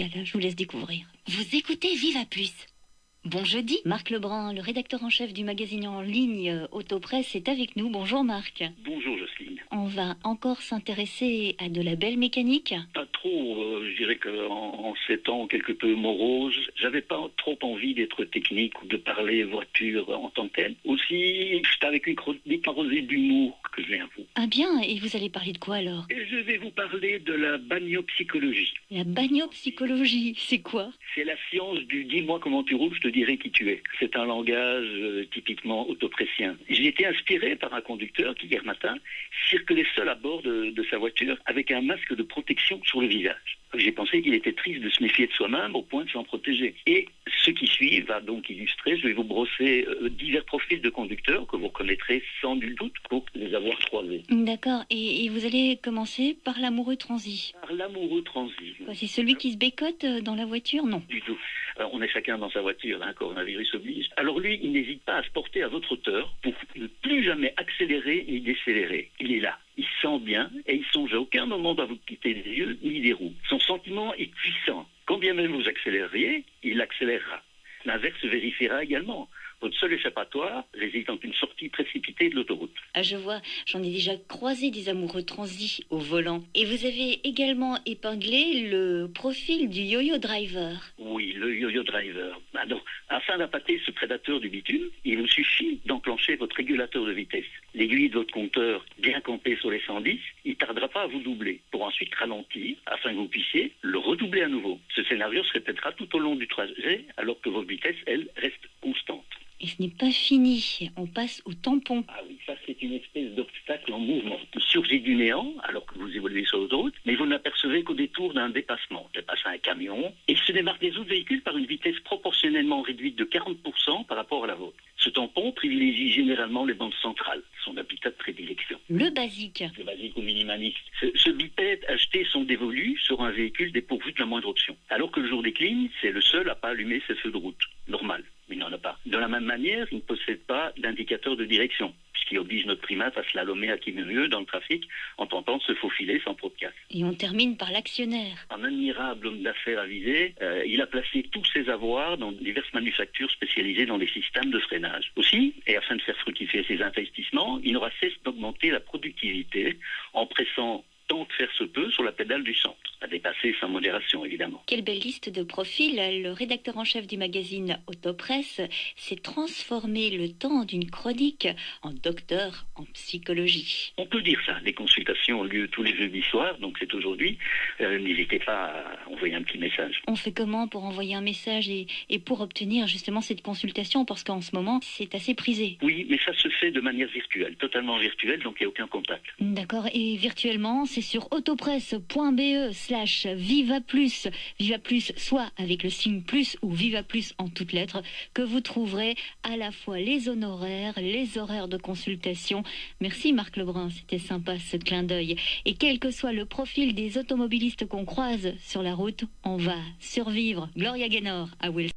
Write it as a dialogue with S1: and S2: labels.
S1: Là, je vous laisse découvrir.
S2: Vous écoutez Viva Plus. Bon jeudi.
S1: Marc Lebrun, le rédacteur en chef du magazine en ligne Autopresse, est avec nous. Bonjour Marc.
S3: Bonjour Jocelyne.
S1: On va encore s'intéresser à de la belle mécanique.
S3: Pas trop, je dirais qu'en 7 ans quelque peu morose, j'avais pas trop envie d'être technique ou de parler voiture en tant que telle. Aussi, c'est avec une chronique arrosée d'humour que je viens à vous.
S1: Ah bien, et vous allez parler de quoi alors?
S3: Et je vais vous parler de la bagnopsychologie.
S1: La bagnopsychologie, c'est quoi?
S3: C'est la science du dis-moi comment tu roules, je te dirai qui tu es. C'est un langage typiquement autopressien. J'ai été inspiré par un conducteur qui, hier matin, circulait seul à bord de sa voiture avec un masque de protection sur le visage. J'ai pensé qu'il était triste de se méfier de soi-même au point de s'en protéger. Et ce qui suit va donc illustrer, je vais vous brosser divers profils de conducteurs que vous reconnaîtrez sans nul doute pour les avoir croisés.
S1: D'accord, et vous allez commencer par l'amoureux transi.
S3: Par l'amoureux transi.
S1: C'est celui qui se bécote dans la voiture? Non.
S3: Du tout. On est chacun dans sa voiture, hein, coronavirus oblige. Alors lui, il n'hésite pas à se porter à votre hauteur pour ne plus jamais accélérer ni décélérer. Il est là. Il sent bien et il songe à aucun moment à vous quitter des yeux ni des roues. Son sentiment est puissant. Quand bien même vous accéléreriez, il accélérera. L'inverse se vérifiera également. Votre seul échappatoire réside dans une sortie précipitée de l'autoroute.
S1: Ah, je vois, j'en ai déjà croisé des amoureux transis au volant. Et vous avez également épinglé le profil du yo-yo driver.
S3: Oui, le yo-yo driver. Alors, afin d'appâter ce prédateur du bitume, il vous suffit d'enclencher votre régulateur de vitesse. L'aiguille de votre compteur, bien campée sur les 110, il ne tardera pas à vous doubler, pour ensuite ralentir, afin que vous puissiez le redoubler à nouveau. Ce scénario se répétera tout au long du trajet, alors que votre vitesse, elle, reste constante.
S1: Et ce n'est pas fini, on passe au tampon.
S3: Ah oui, ça c'est une espèce d'obstacle en mouvement. Il surgit du néant alors que vous évoluez sur l'autoroute, mais vous n'apercevez qu'au détour d'un dépassement. Dépasse un camion et il se démarque des autres véhicules par une vitesse proportionnellement réduite de 40% par rapport à la vôtre. Ce tampon privilégie généralement les bandes centrales, son habitat de prédilection.
S1: Le basique.
S3: Le basique ou minimaliste. Ce bipède acheté son dévolu sur un véhicule dépourvu de la moindre option. Alors que le jour des clignes, c'est le seul à pas allumer ses feux de route. Normal. Mais il n'en a pas. De la même manière, il ne possède pas d'indicateur de direction, puisqu'il oblige notre primate à slalomer à qui mieux dans le trafic en tentant de se faufiler sans trop de casse.
S1: Et on termine par l'actionnaire.
S3: Un admirable homme d'affaires avisé, il a placé tous ses avoirs dans diverses manufactures spécialisées dans les systèmes de freinage. Aussi, et afin de faire fructifier ses investissements, il n'aura cesse d'augmenter la productivité en pressant tant que faire se peut sur la pédale du centre, à dépasser sans modération évidemment.
S1: Quelle belle liste de profils. Le rédacteur en chef du magazine Autopresse s'est transformé le temps d'une chronique en docteur en psychologie.
S3: On peut dire ça, les consultations ont lieu tous les jeudis soirs, donc c'est aujourd'hui. N'hésitez pas à envoyer un petit message.
S1: On fait comment pour envoyer un message et pour obtenir justement cette consultation? Parce qu'en ce moment, c'est assez prisé.
S3: Oui, mais ça se fait de manière virtuelle, totalement virtuelle, donc il n'y a aucun contact.
S1: D'accord, et virtuellement, c'est sur autopresse.be/Viva Plus, Viva Plus soit avec le signe plus ou Viva Plus en toutes lettres, que vous trouverez à la fois les honoraires, les horaires de consultation. Merci Marc Lebrun, c'était sympa ce clin d'œil. Et quel que soit le profil des automobilistes qu'on croise sur la route, on va survivre. Gloria Gaynor à Will.